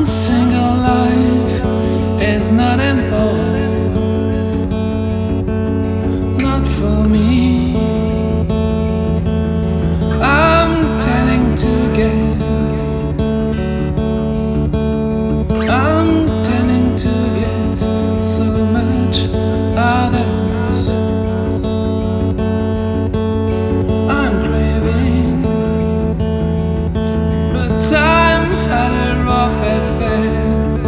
One single life is not important, not for me. I'm tending to get so much others. I'm craving, but time had a rough effect.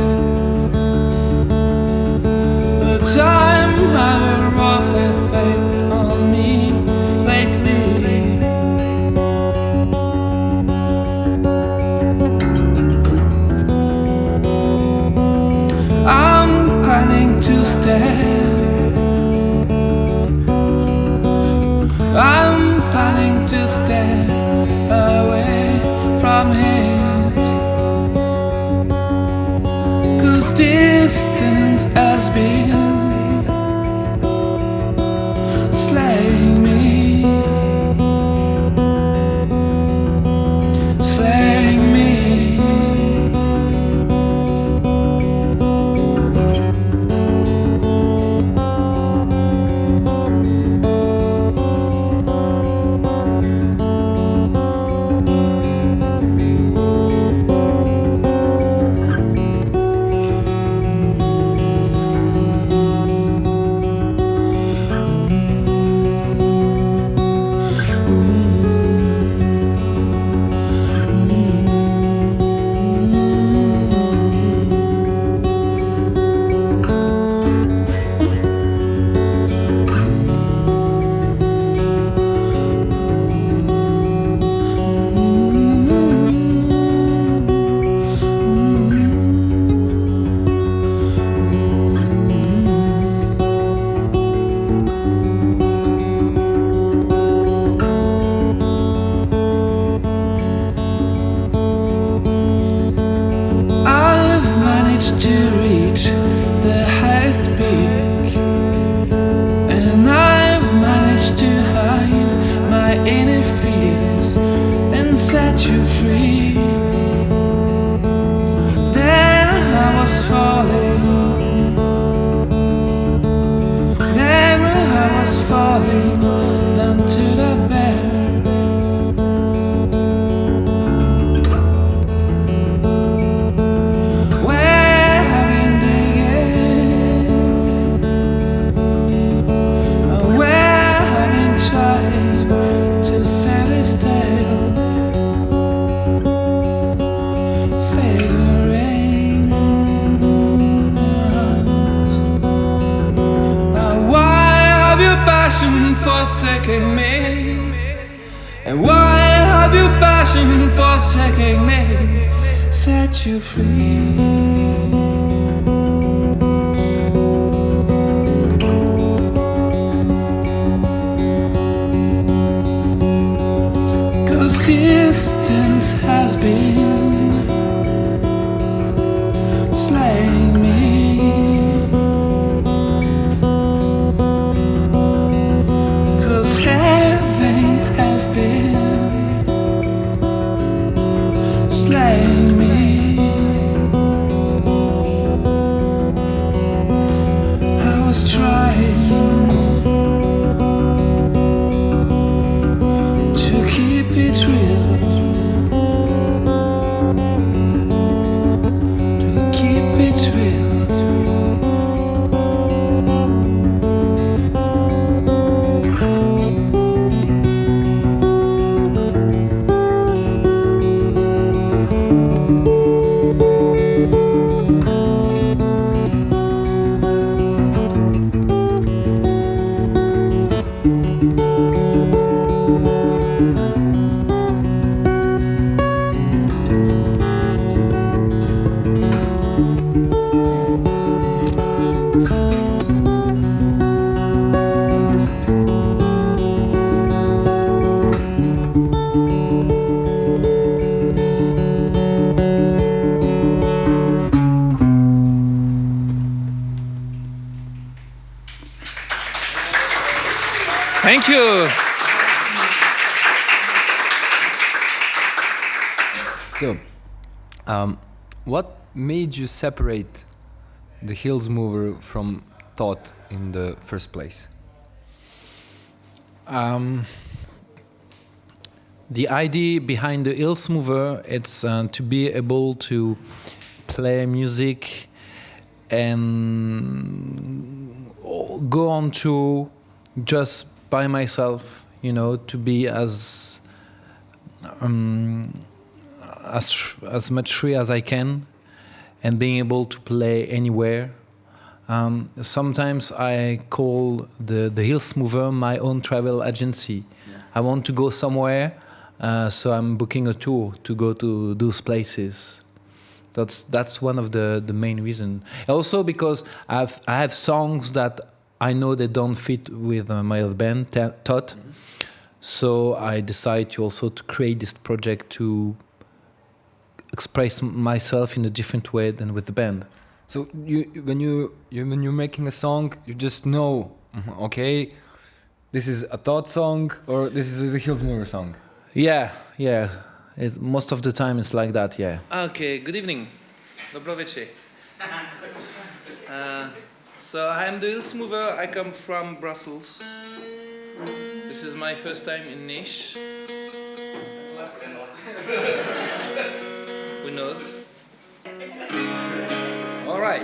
But time had a rough effect on me lately. I'm planning to stay. I'm planning to stay away from it, 'cause distance has been slaying me, slaying me. Forsaking me, and why have your passion forsaking me set you free? 'Cause distance has been slaying me. Thank you. So, what made you separate the Hills Mover from Thot in the first place? The idea behind the Hills Mover it's to be able to play music and go on tour just by myself, to be as much free as I can and being able to play anywhere. Sometimes I call the Hills Mover my own travel agency. Yeah. I want to go somewhere, so I'm booking a tour to go to those places. That's one of the main reasons. Also because I have songs that I know they don't fit with my other band, Thot. Mm-hmm. So I decide to also to create this project to express myself in a different way than with the band. So when you're making a song, you just know, okay, this is a Thot song or this is the Hills Mover song. Yeah. Most of the time it's like that, yeah. Okay, good evening. Dobro večer. So I'm the Hills Mover. I come from Brussels. This is my first time in Nišu. Who knows? All right.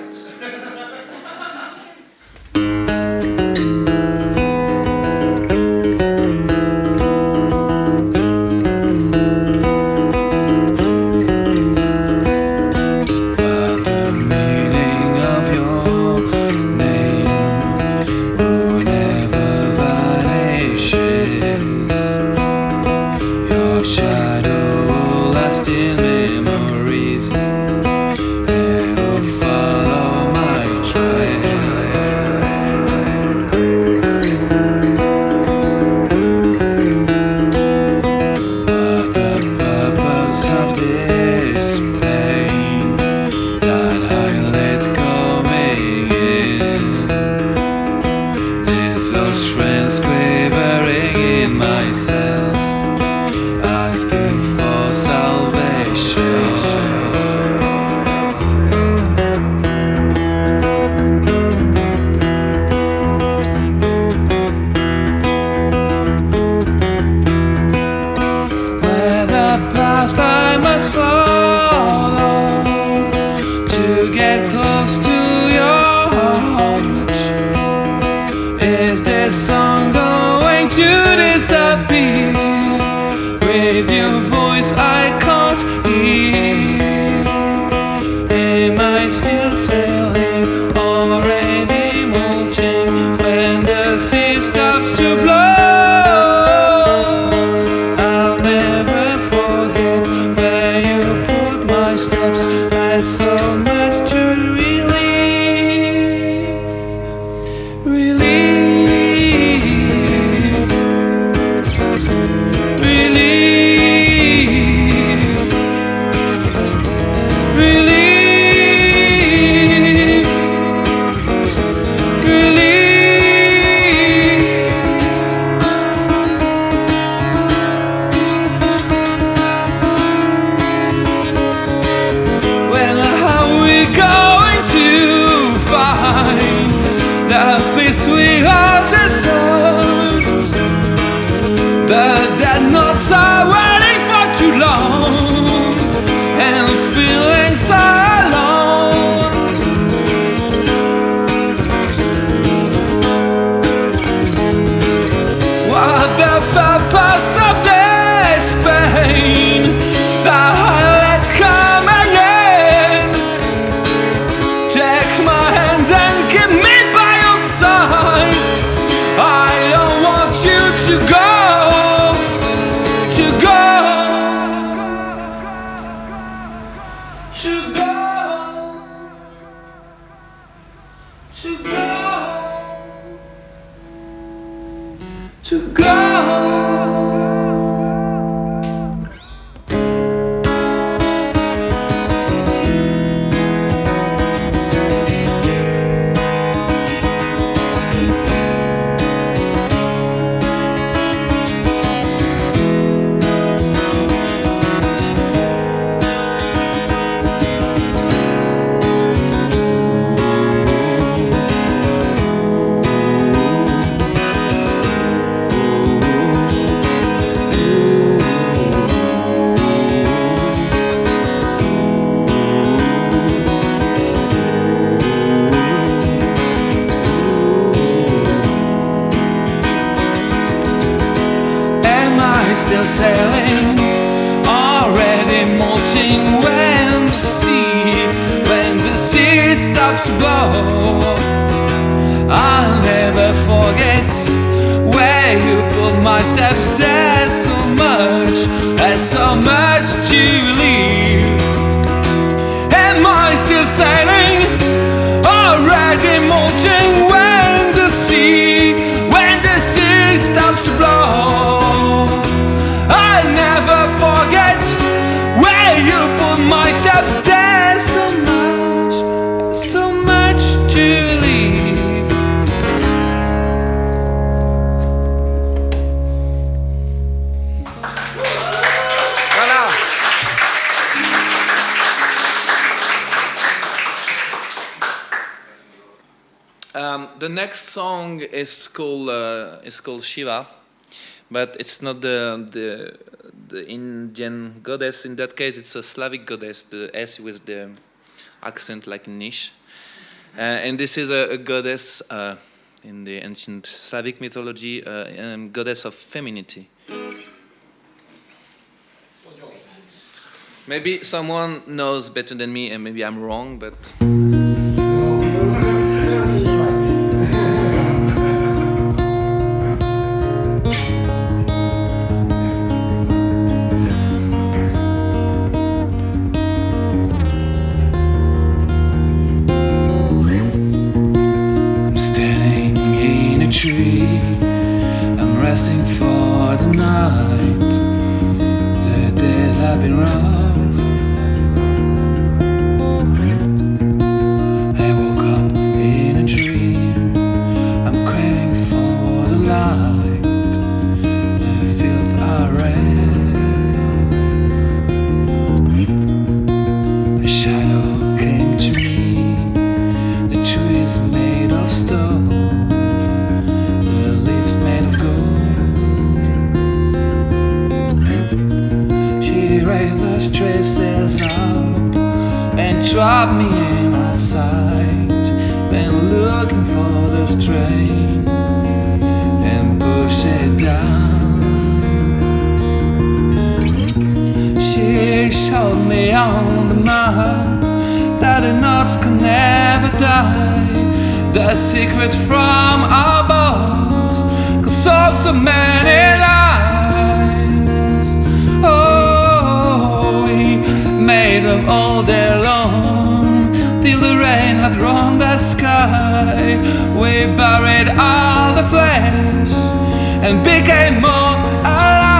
stops to blow. I'll never forget where you put my steps. There's so much to leave. Am I still sailing, already molting when the sea stops to blow? I never forget where you put my steps. There's so much to leave. Voilà. The next song is called Shiva, but it's not the Indian goddess. In that case, it's a Slavic goddess, the S with the accent like in Nišu. And this is a goddess in the ancient Slavic mythology, goddess of femininity. Maybe someone knows better than me, and maybe I'm wrong, but. Tree. I'm resting for the night. The days have been rough. I woke up in a dream. I'm craving for the light. The fields are red. A shadow came to me. The tree is made of stone. Traces up and drop me in my sight. Been looking for the strain and push it down. She showed me on the map that the knots could never die. The secret from our bones could solve so many lives. Made of all day long, till the rain had run the sky. We buried all the flesh and became more alive.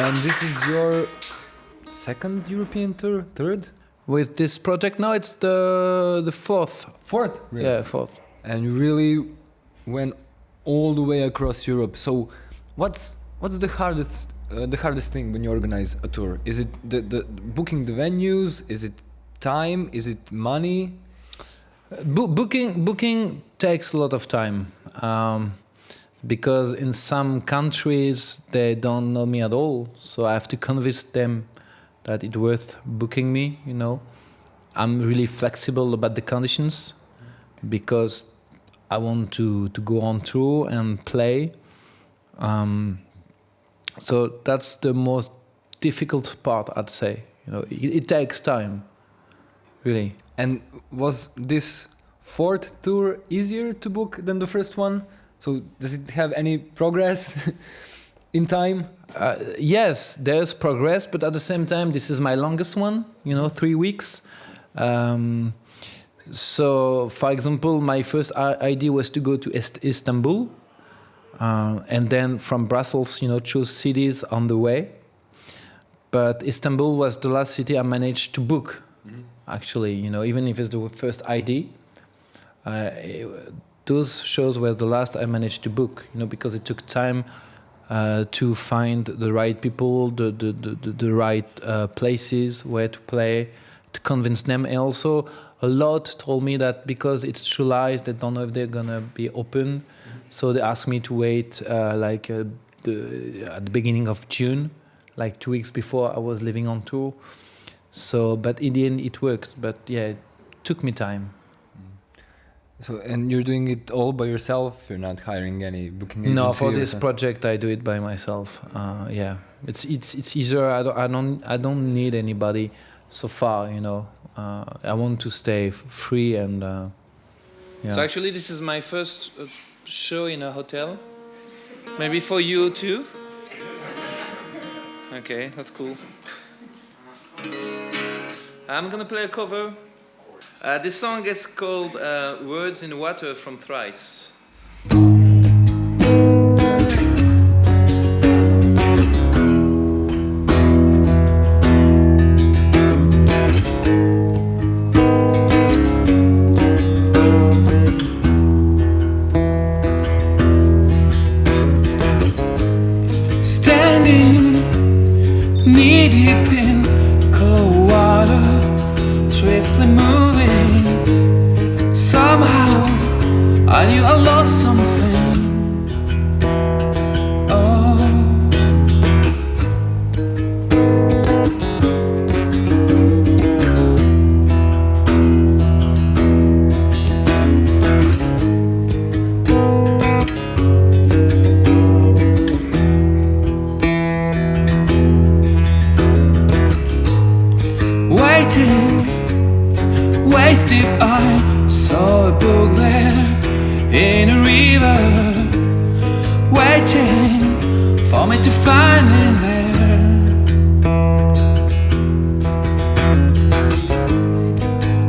And this is your second European tour? Third? With this project now, it's the fourth. Fourth? Really? Yeah, fourth. And you really went all the way across Europe. So, what's the hardest thing when you organize a tour? Is it the booking the venues? Is it time? Is it money? Booking takes a lot of time, because in some countries they don't know me at all, so I have to convince them that it's worth booking me. You know, I'm really flexible about the conditions because I want to go on tour and play. So that's the most difficult part, I'd say. You know, it takes time, really. And was this fourth tour easier to book than the first one? So does it have any progress in time? Yes, there's progress, but at the same time, this is my longest one, 3 weeks. So, for example, my first idea was to go to Istanbul, and then from Brussels, choose cities on the way. But Istanbul was the last city I managed to book. Actually, even if it's the first ID, those shows were the last I managed to book, because it took time to find the right people, the right places where to play, to convince them. And also, a lot told me that because it's July, they don't know if they're gonna be open, so they asked me to wait at the beginning of June, like 2 weeks before I was leaving on tour. So, but in the end, it worked. But yeah, it took me time. So, and you're doing it all by yourself? You're not hiring any booking agency? No, for this project, I do it by myself. Yeah, it's easier. I don't need anybody so far. I want to stay free and. Yeah. So actually, this is my first show in a hotel. Maybe for you too. Okay, that's cool. I'm gonna play a cover. This song is called Words in Water from Thrice. Standing knee deep in cold water, swiftly moving. Somehow I knew I lost something. Oh, waiting, waist deep, I saw a book there in a river, waiting for me to find it there.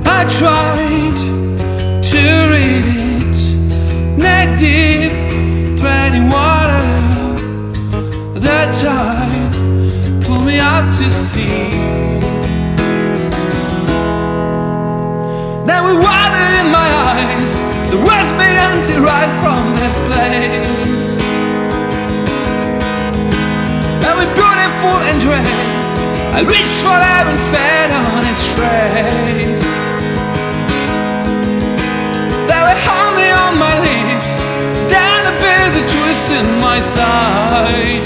I tried to read it, neck deep, treading water. The tide pulled me out to sea. Then with water in my eyes, the words began to write from this place. And with beautiful and dread, I reached for heaven, fed on its trace. There were honey on my lips, then a bitter twist in my side.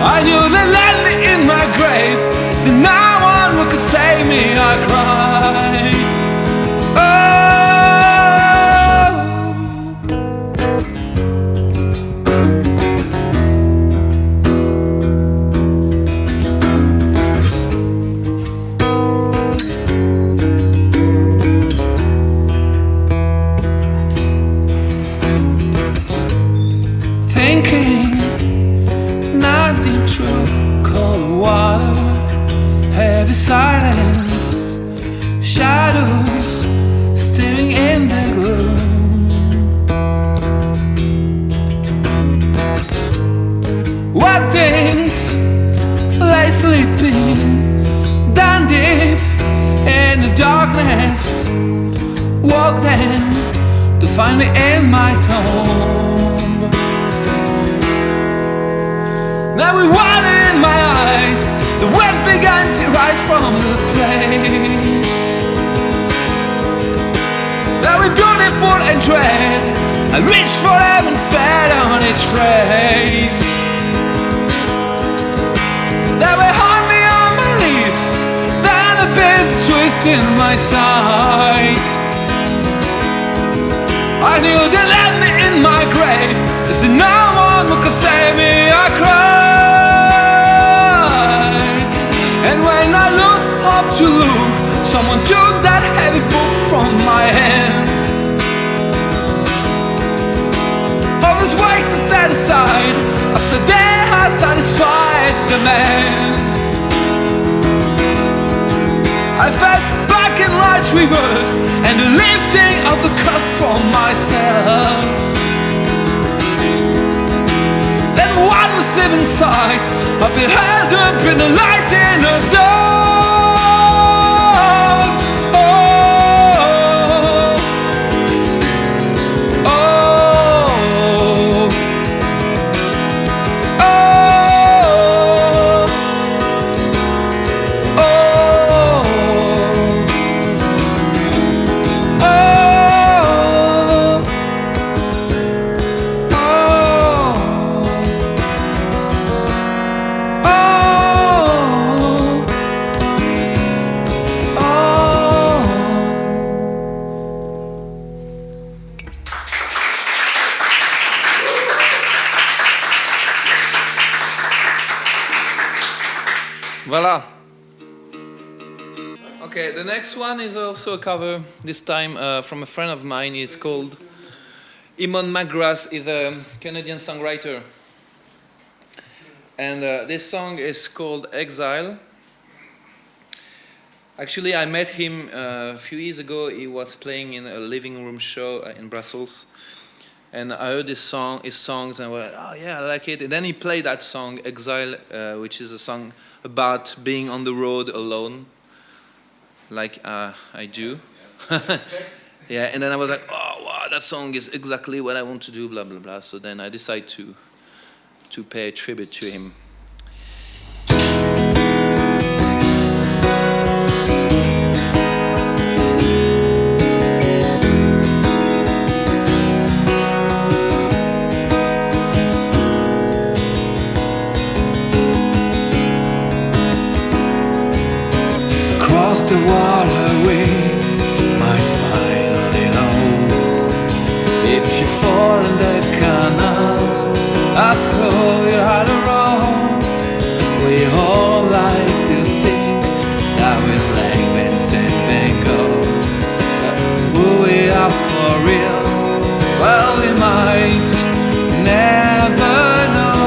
I knew the land in my grave, still no one who could save me, I cried. Thinking nothing true, cold water, heavy silence, shadows staring in the gloom. What sleeping, down deep in the darkness, walked in to find me in my tomb. Now with water in my eyes, the wind began to rise from the place. Now with beautiful and dread, I reached for him and fed on its phrase. There were honey on my lips, then a bit twist in my side. I knew they led me in my grave, there's no one who could save me. I cried, and when I lost hope to look, someone took that heavy book from my hands. All this weight to set aside after they had satisfied its demand. I fell back in right reverse and the lifting of the cup from myself. Then one was inside, I beheld up in the light in the dark. Oh, oh, Voila. Okay, the next one is also a cover, this time from a friend of mine. He's called Eamon McGrath. He's a Canadian songwriter. And this song is called Exile. Actually, I met him a few years ago. He was playing in a living room show in Brussels. And I heard his songs, and I went, oh yeah, I like it. And then he played that song, Exile, which is a song about being on the road alone, like I do. Yeah, and then I was like, oh wow, that song is exactly what I want to do, blah blah blah. So then I decided to pay a tribute to him. The water we might finally know. If you fall in the canal, after you had a row. We all like to think that we're like Vincent Van Gogh. But who we are for real? Well, we might never know.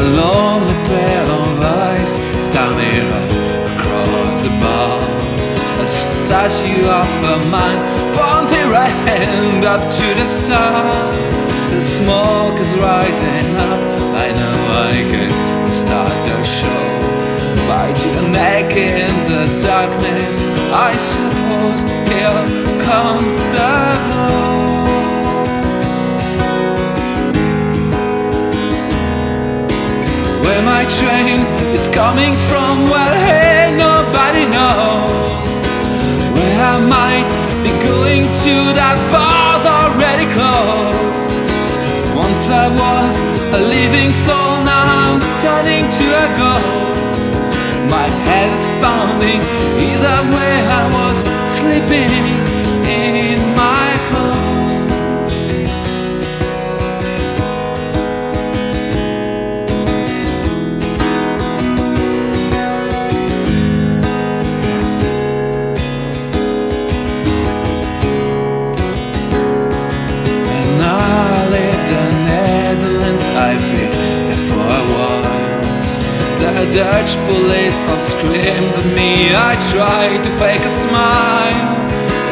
Along the pair of eyes, standing across the bar, a statue of a man, pointing right hand up to the stars. The smoke is rising up, I know I guess we start the show. Bite your neck in the darkness, I suppose here comes the glow. Where my train is coming from, well, hey, nobody knows. Where I might be going to, that bar already closed. Once I was a living soul, now I'm turning to a ghost. My head is pounding, either way I was sleeping in my clothes. I've been there for a while. The Dutch police all screamed at me. I tried to fake a smile.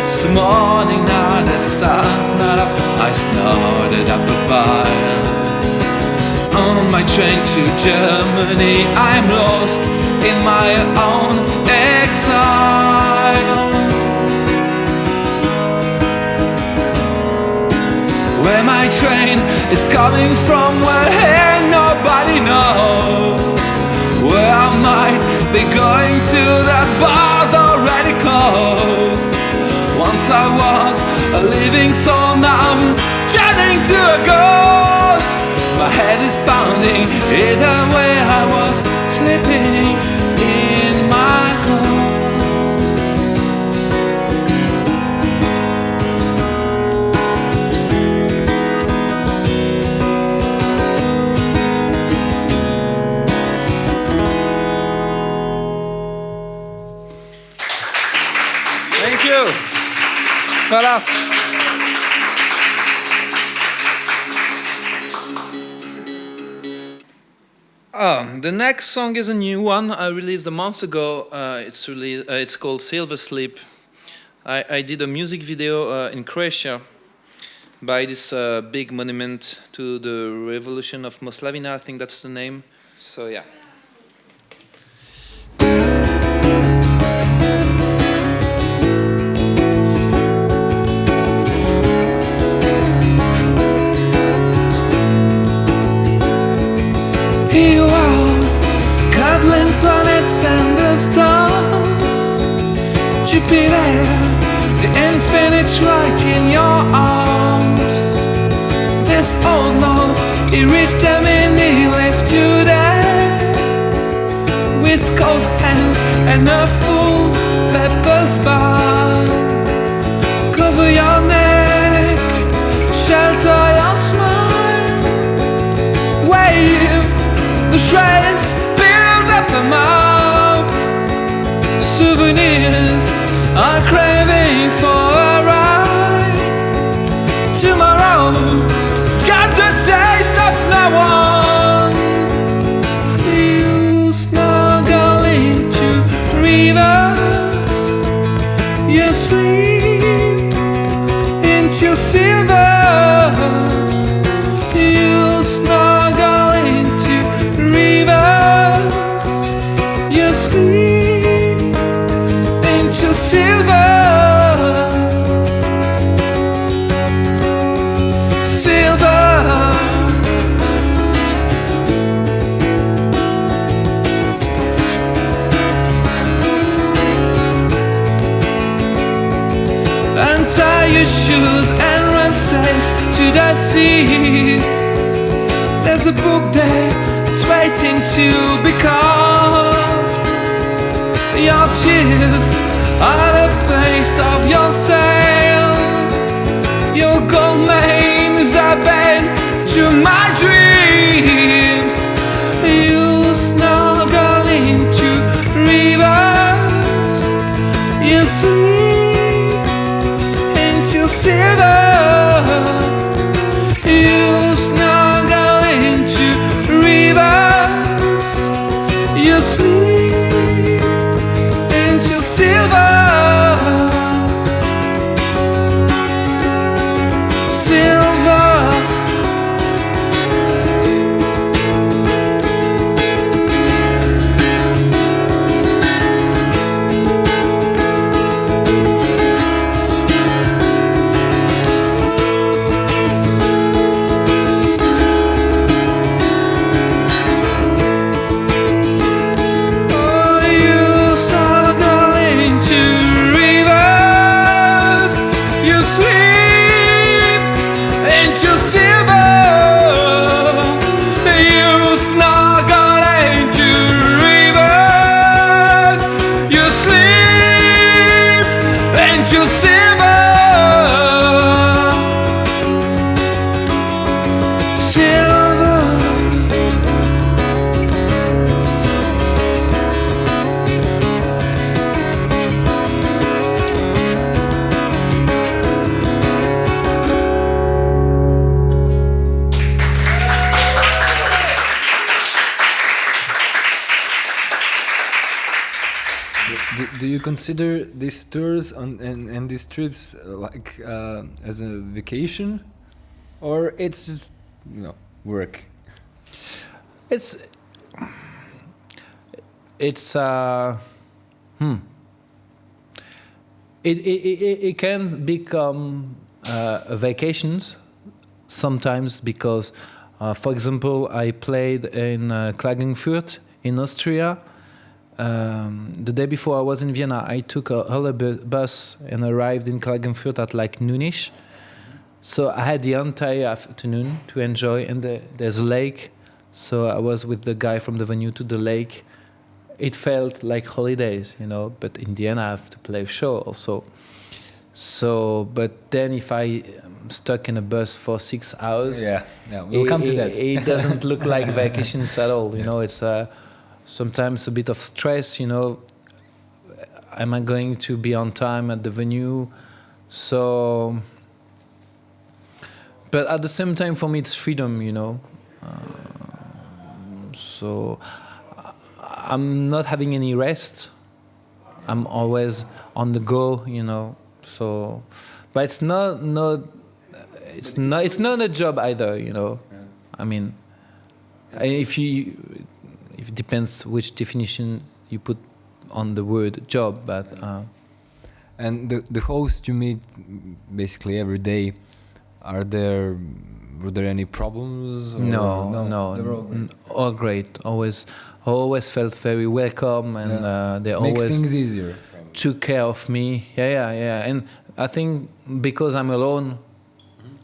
It's the morning now, the sun's not up. I snorted up a pile. On my train to Germany, I'm lost in my own exile. Where my train is coming from, where nobody knows. Where I might be going to, that bar's already closed. Once I was a living soul, now I'm turning to a ghost. My head is pounding, either way I was slipping in my clothes. Thank you. Voilà. The next song is a new one I released a month ago. It's called Silver Sleep. I did a music video in Croatia by this big monument to the revolution of Moslavina, I think that's the name. So yeah. You are cuddling planets and the stars. Jupiter, the infinite's right in your arms. This old love, it ripped them in, he left you there. With cold hands and a full pepper's bar. Cover your neck, shelter your smile. Wave the shreds, build up a map. Souvenirs are craving for a ride. Tomorrow's got the taste of no one. You snuggle into rivers. You sleep into silver. You snuggle into rivers. You sleep into silver. Silver. Untie your shoes and run safe to the sea. There's a book there, it's waiting to be carved. Your tears are the paste of your sail. Your gold mane is a bed to my dreams. You snuggle into rivers. You sleep into silver. You snuggle into rivers. You sleep into silver. Silver. you consider these tours and these trips as a vacation, or it's just work? It's it can become vacations sometimes because, for example, I played in Klagenfurt in Austria. The day before I was in Vienna, I took a holiday bus and arrived in Klagenfurt at like noonish. So I had the entire afternoon to enjoy, and there's a lake. So I was with the guy from the venue to the lake. It felt like holidays, but in the end I have to play a show also. So, but then if I am stuck in a bus for 6 hours, we'll come to that. It doesn't look like vacations at all. It's sometimes a bit of stress. Am I going to be on time at the venue? So, but at the same time, for me, it's freedom. So I'm not having any rest. I'm always on the go. So, but it's not a job either. I mean, it depends which definition you put on the word job, but and the hosts you meet basically every day, were there any problems? No. All great. Always felt very welcome, and they makes always things easier. Took care of me. Yeah. And I think because I'm alone,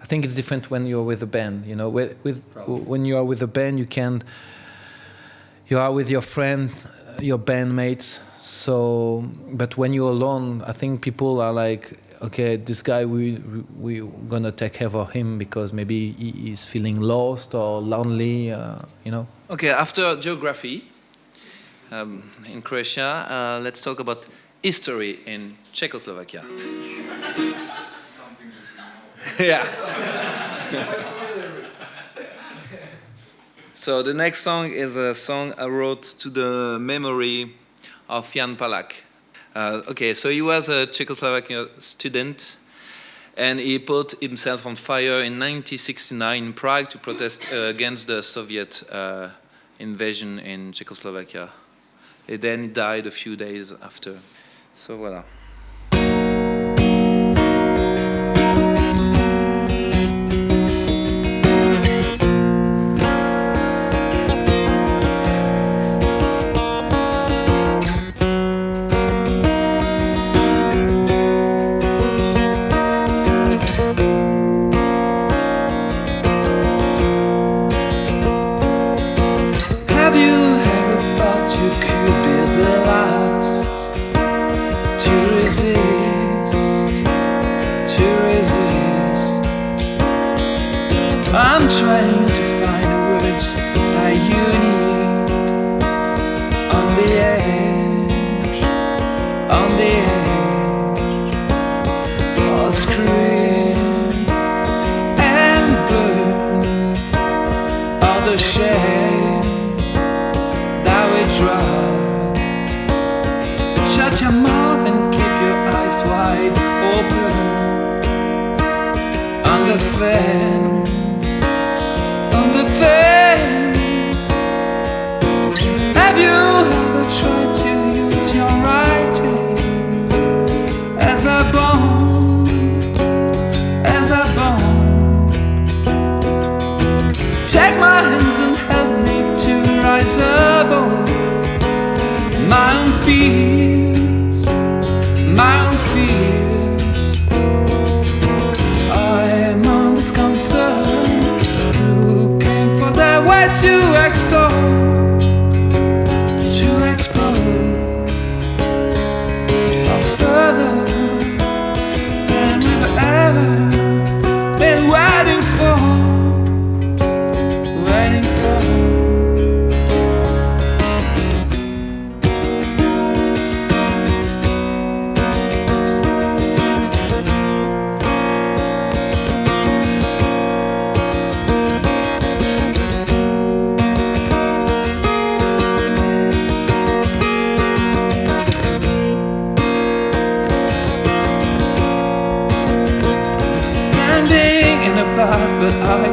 I think it's different when you're with a band. When you are with a band, you are with your friends, your bandmates. So, but when you're alone, I think people are like, okay, this guy, we're gonna take care of him because maybe he is feeling lost or lonely. Okay, after geography in Croatia, let's talk about history in Czechoslovakia. Yeah. So the next song is a song I wrote to the memory of Jan Palach. Okay, so he was a Czechoslovakian student, and he put himself on fire in 1969 in Prague to protest against the Soviet invasion in Czechoslovakia. And then he died a few days after. So voilà. Have you ever thought you could be the last to resist? I'm trying to find the words that you need on the edge, or scream and burn all the shame that we drop. Shut your mouth and keep your eyes wide open. On the fence, have you ever tried to use your writings as a bond? Take my hands and help me to rise above my own fears. I'm on this concern, looking for the way to explore, or further than we've ever been waiting for.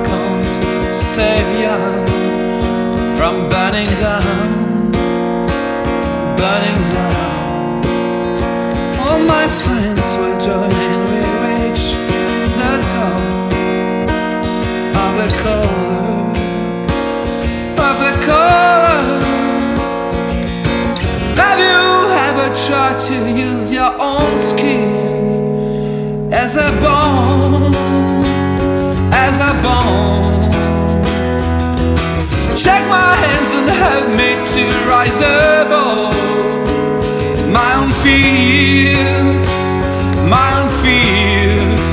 can't save you from burning down, burning down. All my friends will join in, we reach the top of the color, of the color. Have you ever tried to use your own skin as a bone, as a bone? Shake my hands and help me to rise above my own fears, my own fears.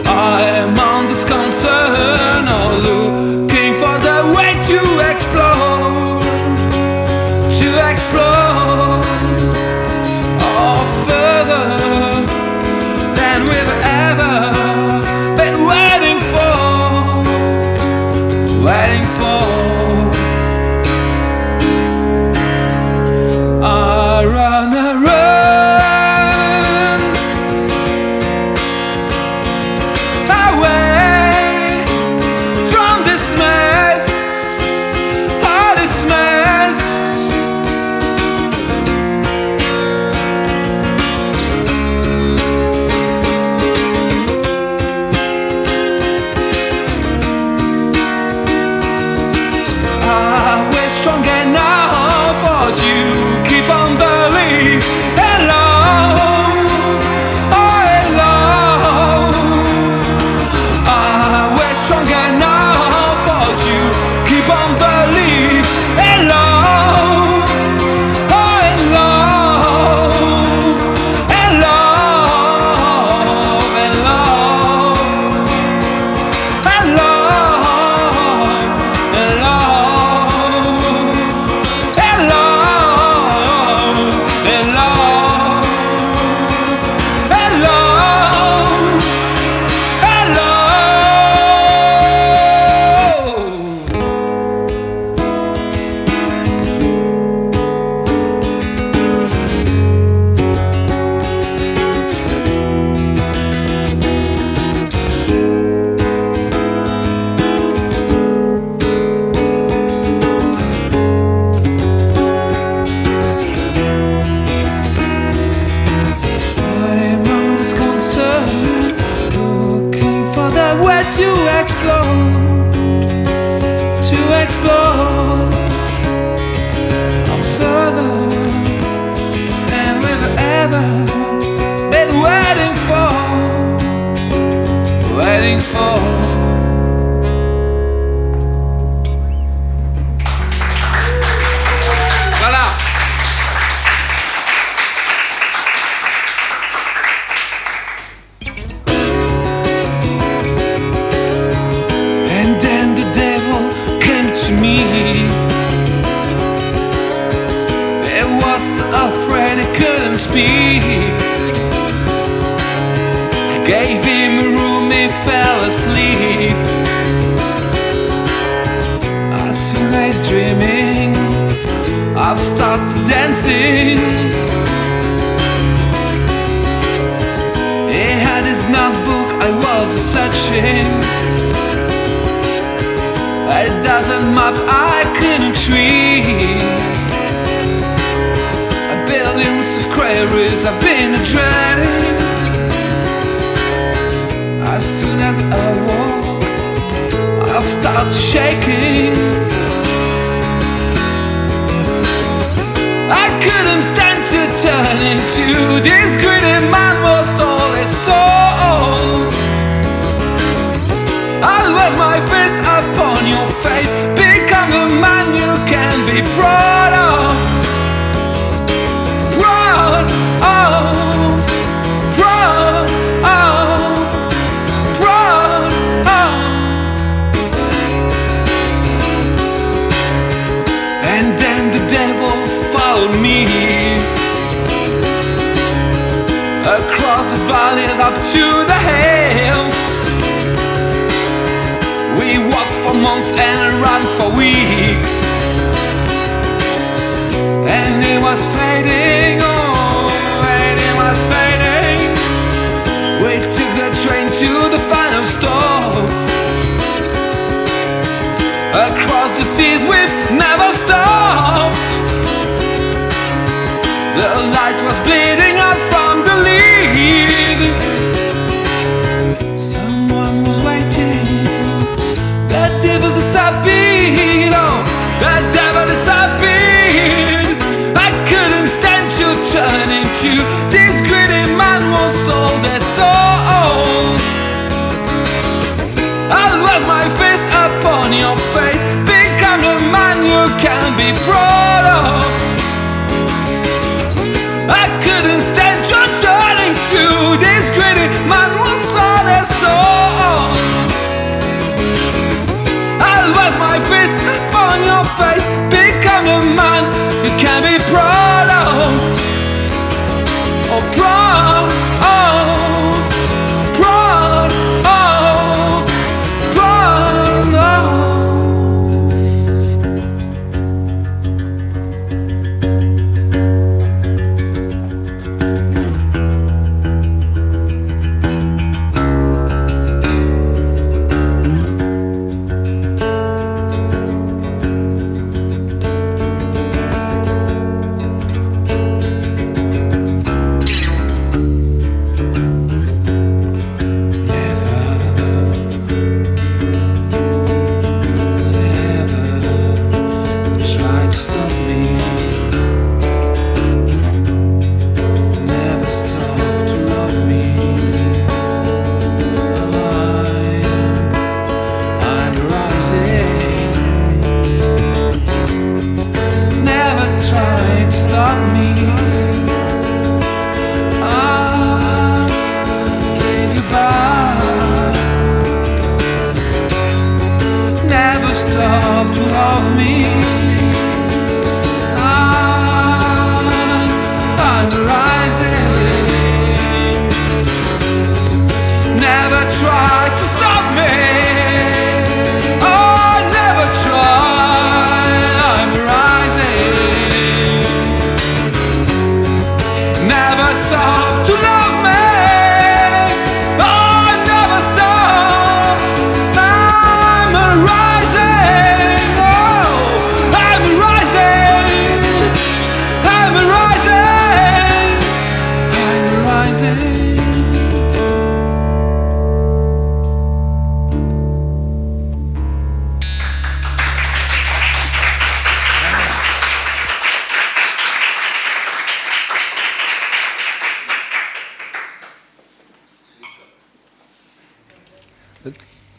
I am on this concern, or looking for the way to explore, to explore, or further than we've ever been waiting for, waiting for. I run, I run away from this mess, oh, this mess. I was strong enough for you, keep on believing in love, oh in love. I was strong enough for you, keep on believing in love, oh in love, in love, in love, in love, in love, in love, in love, in love, in I'm on this concern, looking for the way to explore, or further than we've ever been waiting for, waiting for. Voilà. And then the devil came to me. He was so afraid he couldn't speak. I gave him a room, he fell asleep. As soon as he's dreaming, I've started dancing. He had his notebook, I was searching. A dozen map I couldn't read. Billions of queries I've been dreading. As soon as I walk, I've started shaking. I couldn't stand to turn into this greedy man was all his soul. I'll raise my fist upon your fate, become the man you can be proud of. Proud of, proud of, proud of. And then the devil followed me across the valleys up to the hills. We walked for months and ran for weeks. And it was fading, oh, and it was fading. We took the train to the final stop. the seeds we've never stopped. The light was bleeding out from the lead. Someone was waiting. The devil disappeared. Oh, the devil disappeared. I couldn't stand to turn into this greedy man who sold their soul. I'll raise my fist upon your fate. Become the man you can be proud of. I couldn't stand your turning to this greedy man who saw their soul. I'll raise my fist upon your fate. Become the man you can be proud of. Oh, proud of, proud of, proud of.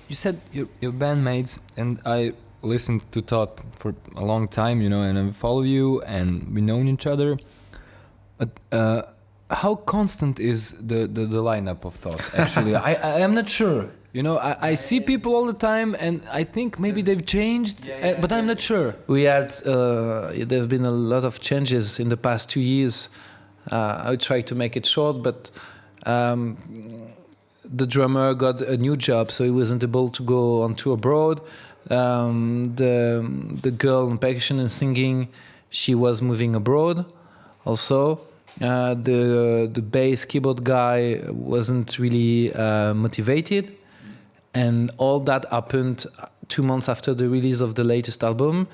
You said your bandmates, and I listened to Thot for a long time, you know, and I follow you, and we known each other. But how constant is the lineup of Thot? Actually, I am not sure. You know, I see people all the time, and I think maybe they've changed, but I'm not sure. We had there's been a lot of changes in the past 2 years. I would try to make it short, but the drummer got a new job, so he wasn't able to go on tour abroad. The girl in percussion and singing, she was moving abroad also. The bass keyboard guy wasn't really motivated, and all that happened 2 months after the release of the latest album.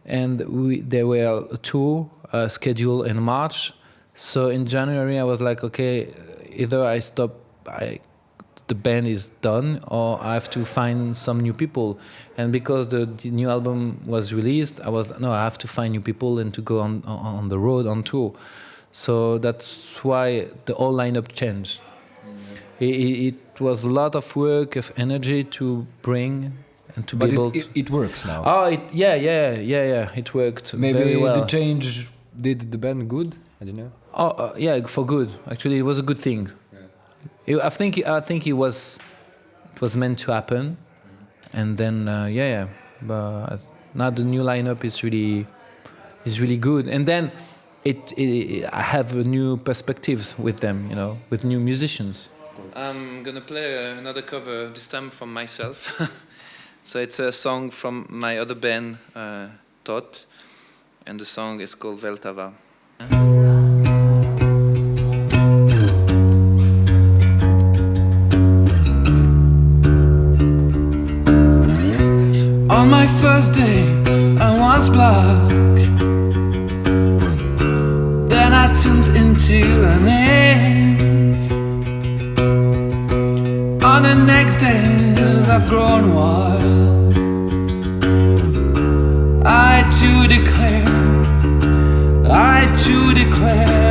And there were a tour scheduled in March. So in January I was like, okay, either I stop, the band is done, or I have to find some new people. And because the new album was released, I have to find new people and to go on the road, on tour. So that's why the whole lineup changed. It was a lot of work, of energy to bring and to be able to... It works now. Oh, it worked very well. Maybe the change did the band good? I don't know. Oh, yeah, for good. Actually, it was a good thing. I think it was meant to happen, and then but now the new lineup is really good, and then I have new perspectives with them, you know, with new musicians. I'm gonna play another cover, this time from myself. So it's a song from my other band, Thot, and the song is called Vltava. On my my first day I was black. Then I turned into an imp. On the next days I've grown wild. I too declare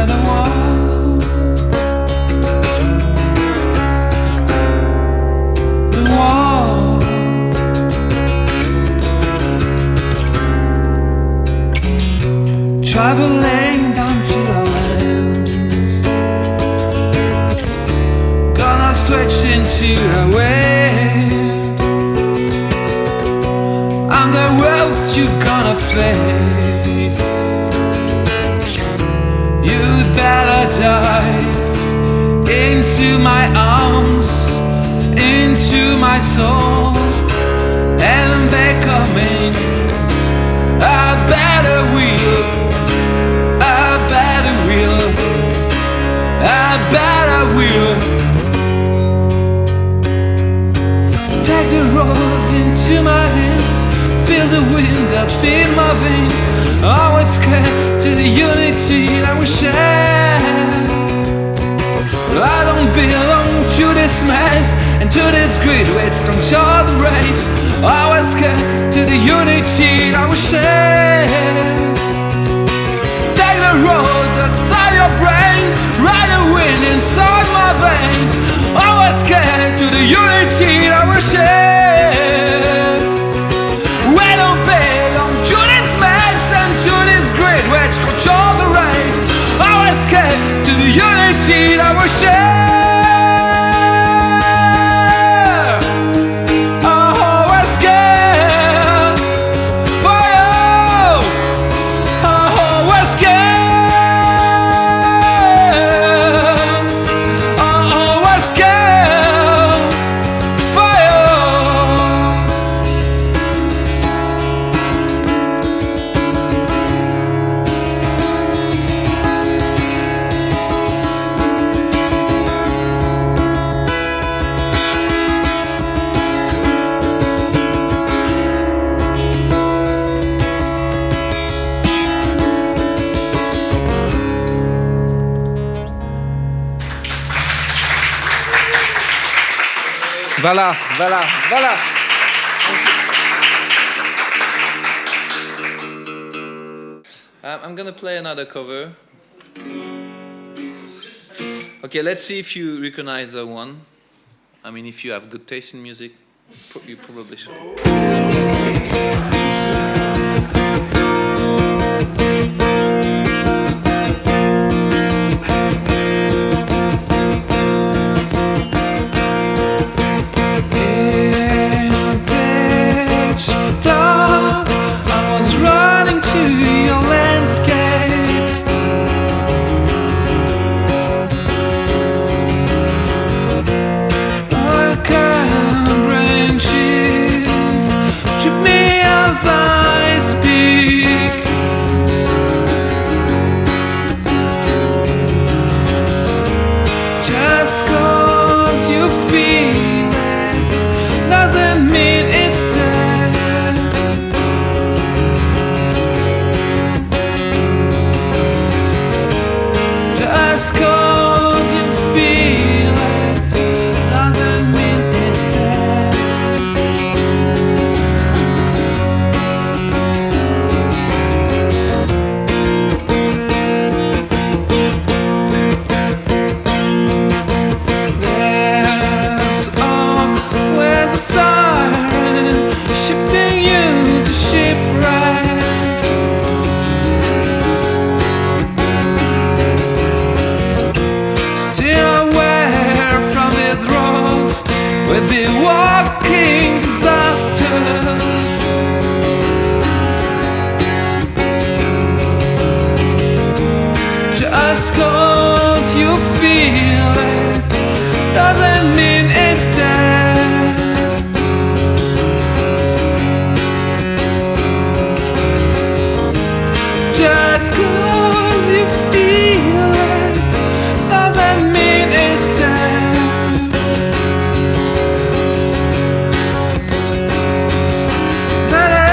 the war. The war. Traveling down to our lands, gonna switch into a wave. I'm the world you're gonna face. You'd better dive into my arms, into my soul, and becoming a better wheel, a better wheel, a better wheel. Take the roads into my hands, feel the wind that feed my veins. Always scared to the unity that we share. I don't belong to this mess and to this greed which control the race. Always scared to the unity that we share. Take the road outside your brain, ride the wind inside my veins. Always scared to the unity that we share. We don't belong to this mess and to this greed which control the race. Always scared to the unity that we share. Always scared for you. Always scared. Always scared for you. Voilà, voilà, voilà. I'm gonna play another cover. Okay, let's see if you recognize that one. I mean, if you have good taste in music, you probably should. That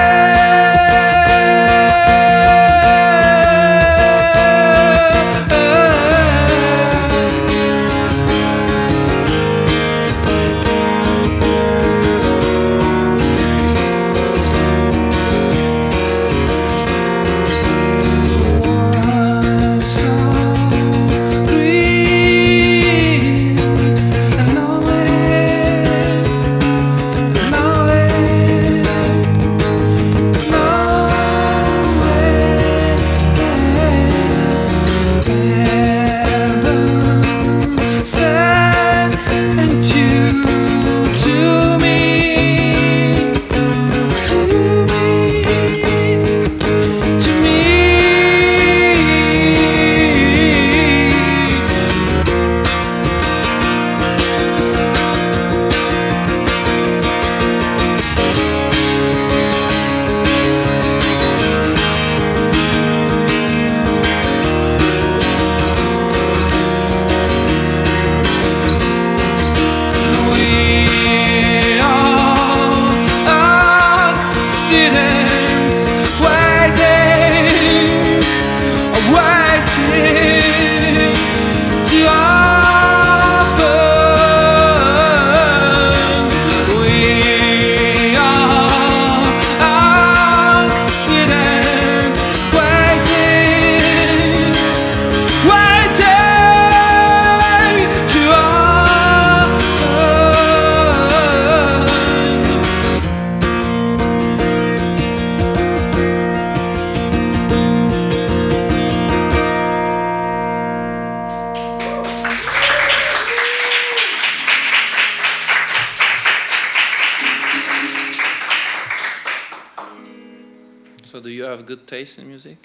So do you have good taste in music?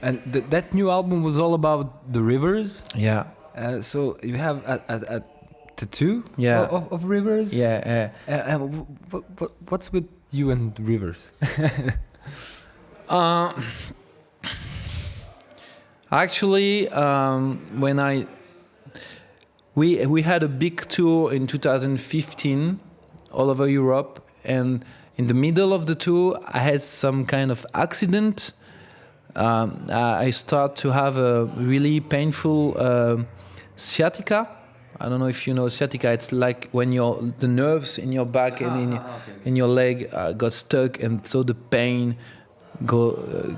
And that new album was all about the rivers. Yeah. So you have a tattoo Yeah. of rivers. Yeah. What's with you and rivers? Actually, when we had a big tour in 2015 all over Europe, and in the middle of the tour, I had some kind of accident. I start to have a really painful sciatica. I don't know if you know sciatica. It's like when the nerves in your back and in your leg got stuck, and so the pain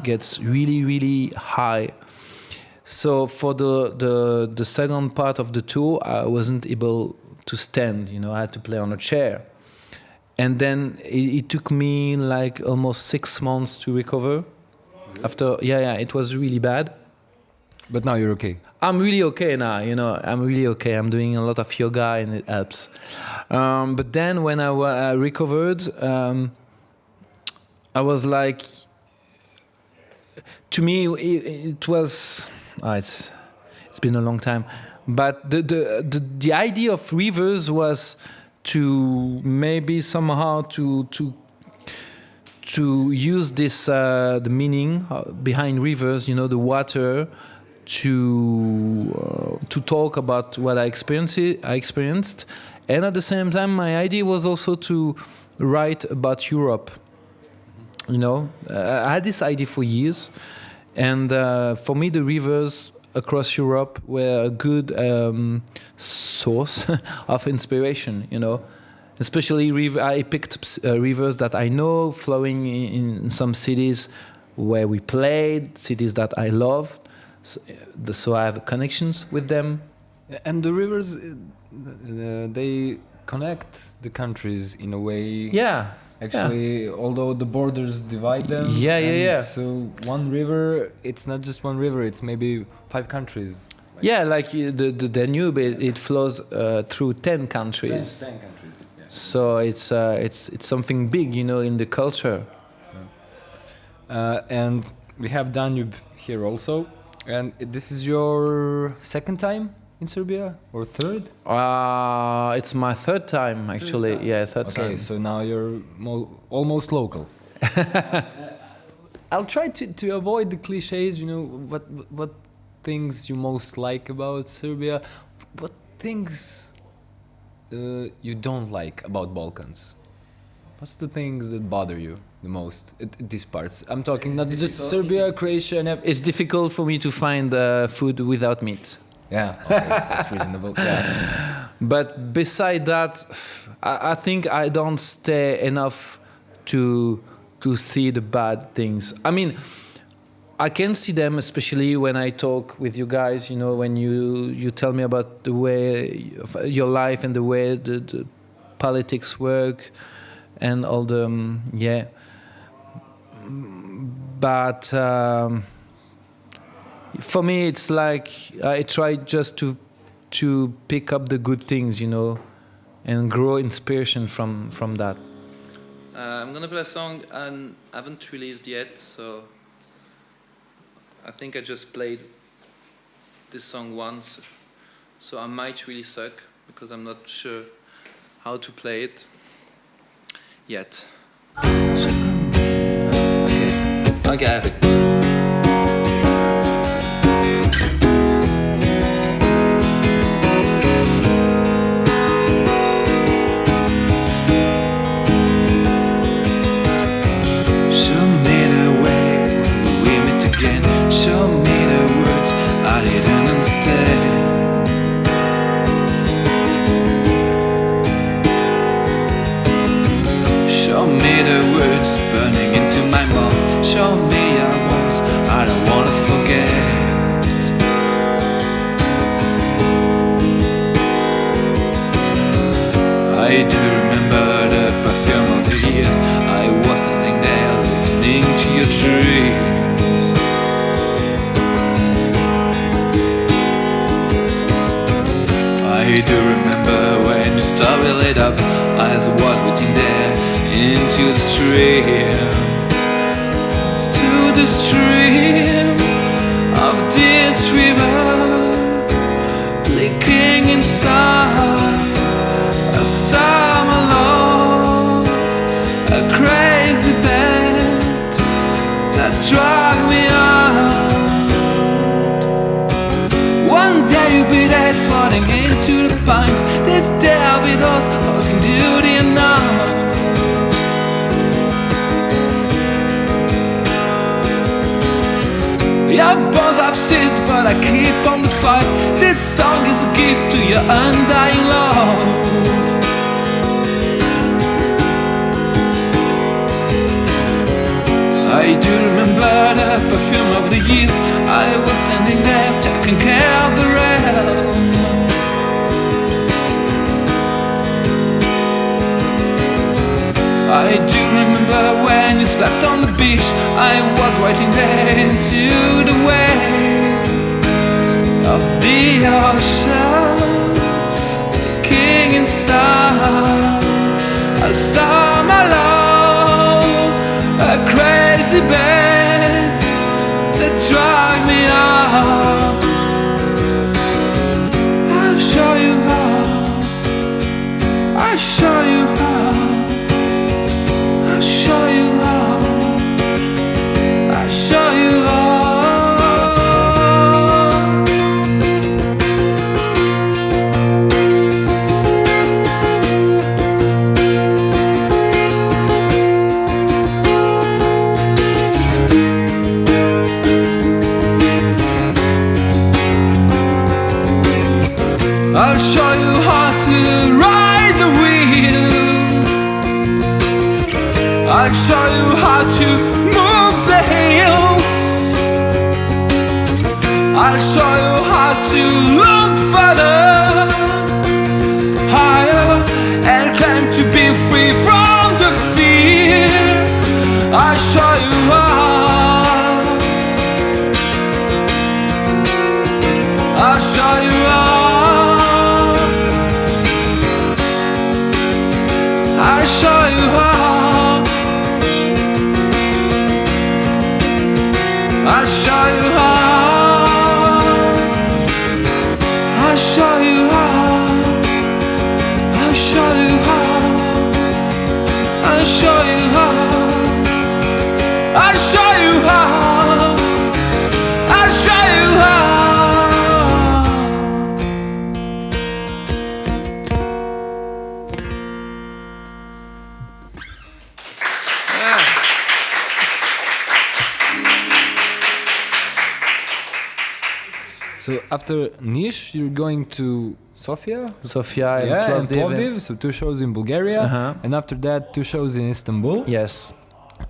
gets really, really high. So for the second part of the tour, I wasn't able to stand. I had to play on a chair, and then it took me like almost 6 months to recover. After, it was really bad. But now you're okay. I'm really okay now, I'm really okay. I'm doing a lot of yoga and it helps. But then when I recovered, I was like, to me, it was, it's been a long time. But the idea of rivers was to maybe somehow to use this the meaning behind rivers, the water, to talk about what I experienced, and at the same time, my idea was also to write about Europe. I had this idea for years, and for me, the rivers across Europe were a good source of inspiration. Especially I picked rivers that I know flowing in some cities where we played, cities that I love, so I have connections with them. And the rivers, they connect the countries in a way. Yeah. Actually, although the borders divide them. Yeah. So one river, it's not just one river, it's maybe 5 countries. Like the Danube, it flows through 10 countries. 10 countries. So it's something big, in the culture. And we have Danube here also. And this is your second time in Serbia or third? It's my third time actually. Third time. Okay, so now you're almost local. I'll try to avoid the cliches. What things you most like about Serbia? What things you don't like about Balkans? What's the things that bother you the most at these parts? I'm talking not just Serbia, Croatia, and it's difficult for me to find food without meat. Yeah, okay, that's reasonable. Yeah. But beside that, I think I don't stay enough to see the bad things. I mean, I can see them, especially when I talk with you guys, when you tell me about the way of your life and the way the politics work and all the, But for me, it's like I try just to pick up the good things, and grow inspiration from that. I'm gonna play a song and I haven't released yet, so I think I just played this song once, so I might really suck because I'm not sure how to play it yet. Okay. Show me the words I didn't understand. Show me the words burning into my mouth. Show me our wounds I don't wanna forget. I do remember the perfume of the years. I was standing there listening to your dreams. I do remember when you started lit up. I was walking there into the stream the stream of this river, leaking inside a summer love, a crazy band that dragged me out. One day you'll be dead, floating into the pines. This day I'll be lost, floating to the unknown. Your bones I've seen, but I keep on the fight. This song is a gift to your undying love. I do remember the perfume of the years. I was standing there taking care of the realm. I do remember when you slept on the beach. I was waiting there into the wave of the ocean, king inside a summer love, a crazy band that dragged me out. I'll show you how, I'll show you how, I'll show you how, I'll show you how. I'll show you how to ride the wheel. I'll show you how to move the hills. I'll show you how to look further, higher, and claim to be free from the fear. I'll show you how. I'll show you how. I'll show you how. I'll show you how. I'll show you how. I'll show you how. I'll show you how. I'll show you how. I'll show you how. So after Niš, you're going to Sofia? Sofia and Yeah, and Plovdiv. Plovdiv, so 2 shows in Bulgaria, Uh-huh. and after that 2 shows in Istanbul. Yes.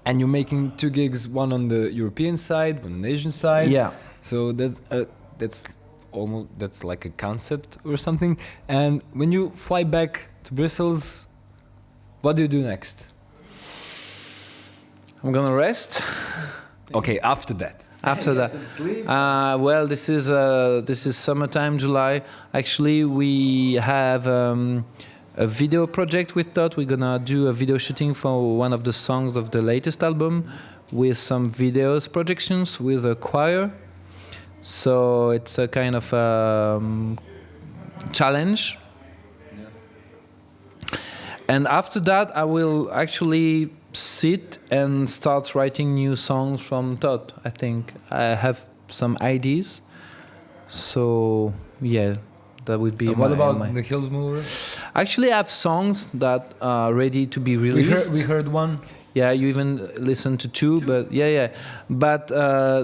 And you're making 2 gigs, one on the European side, one on the Asian side. Yeah. So that's almost like a concept or something. And when you fly back to Brussels, what do you do next? I'm gonna rest. Okay, after that. After that, well, this is summertime, July. Actually, we have a video project with Thot. We're gonna do a video shooting for one of the songs of the latest album, with some videos projections with a choir. So it's a kind of challenge. And after that, I will actually sit and start writing new songs from Thot. I think I have some ideas. So yeah, that would be. And what about my... the Hills Mover? Actually, I have songs that are ready to be released. We heard one. Yeah, you even listened to 2, but yeah. But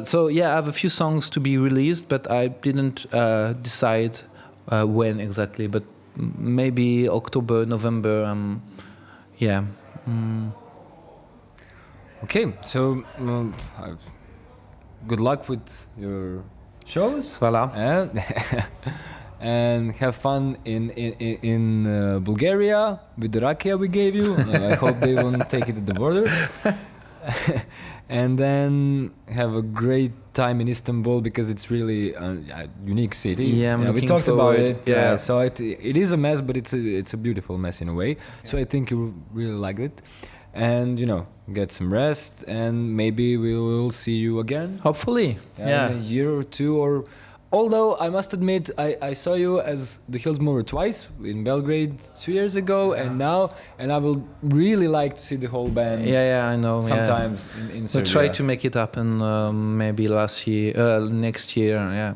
so yeah, I have a few songs to be released, but I didn't decide when exactly. But maybe October, November. Yeah. Okay, so good luck with your shows. Voilà. And have fun in Bulgaria with the rakia we gave you. I hope they won't take it at the border. And then have a great time in Istanbul because it's really a unique city. Yeah, we talked about it. Yeah, so it is a mess, but it's a beautiful mess in a way. So I think you really like it. and get some rest, and maybe we will see you again. Hopefully, yeah. In a year or two, or although I must admit I saw you as the Hills Mover twice in Belgrade 2 years ago, and now, and I will really like to see the whole band. Yeah, I know. Sometimes in we'll Serbia. try to make it happen maybe next year. Yeah.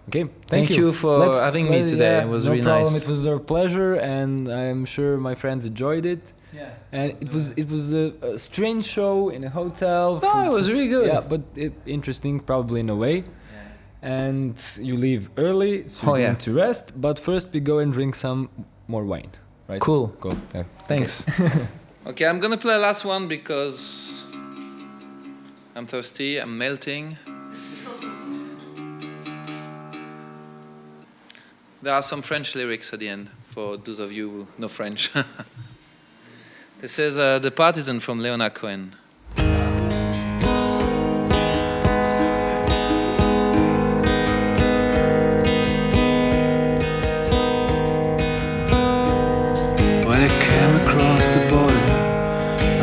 Okay, thank you for having me today. It was no really problem. nice. It was a pleasure, and I'm sure my friends enjoyed it. Yeah. And it was a strange show in a hotel. No, it was really good. Yeah, but interesting probably in a way. And you leave early, so you're going to rest. But first we go and drink some more wine, right? Cool. Yeah. Thanks. Okay, I'm gonna play last one because I'm thirsty, I'm melting. There are some French lyrics at the end, for those of you who know French. This is The Partisan from Leonard Cohen. When I came across the border,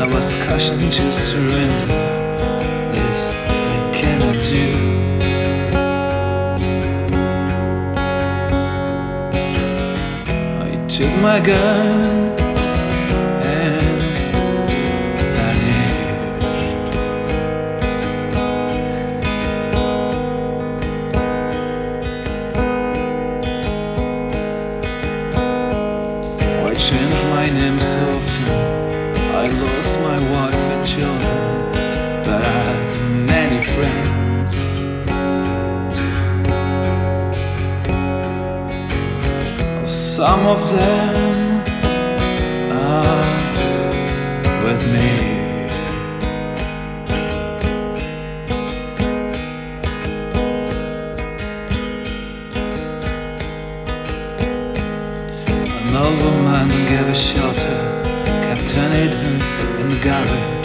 I was cautioned to surrender. This I cannot do. Took my gun and vanished. I changed my name so often. I lost my wife and children, but I have many friends. Some of them are with me. An old woman gave a shelter, Captain Eden in the garret,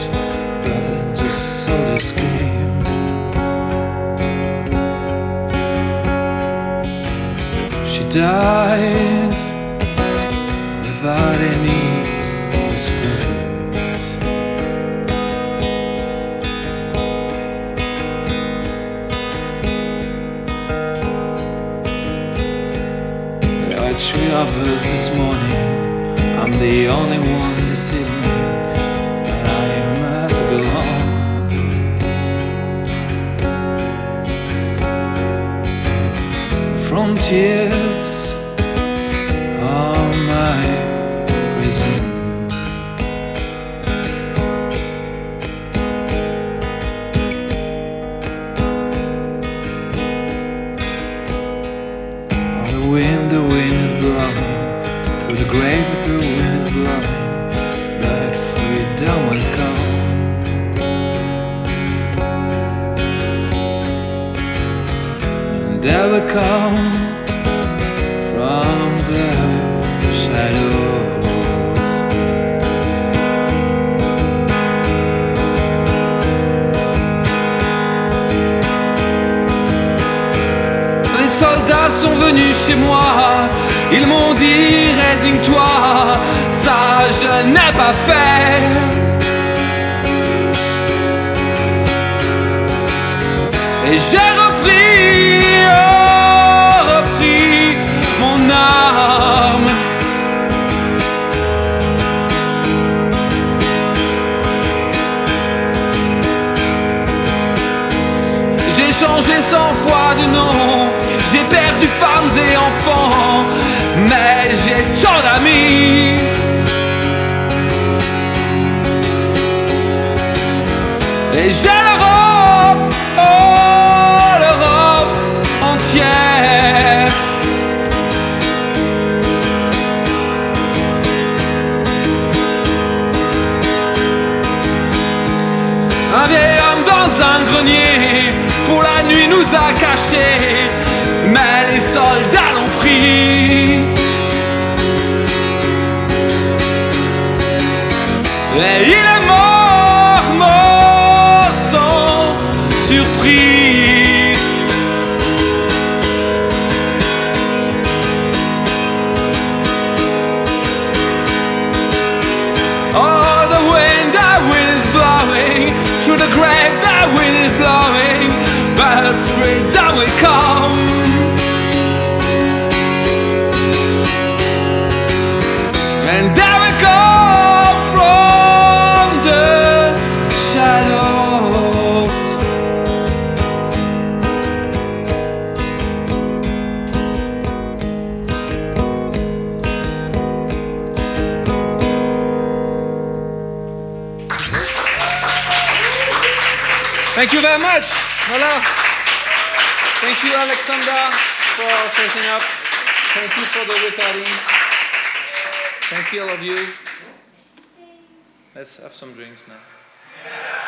but the soldiers came. She died without any whispers. There are 3 of us this morning. I'm the only one this evening, but I must go home. Frontiers are my prison. On the wind is blowing, through the grave the wind is blowing, but freedom will come. And there will come from the shadows. Les soldats sont venus chez moi, ils m'ont dit résigne-toi, ça je n'ai pas fait. Et j'ai repris mon arme. J'ai changé 100 fois de nom, j'ai perdu femmes et enfants, mais j'ai tant d'amis. Et j'ai l'Europe, oh l'Europe entière. Un vieil homme dans un grenier, pour la nuit nous a cachés, mais les soldats l'ont pris. Et il est mort, mort sans surprise. Oh, the way Thank you very much. Voilà. Thank you, Alexander, for setting up. Thank you for the recording. Thank you, all of you. Let's have some drinks now.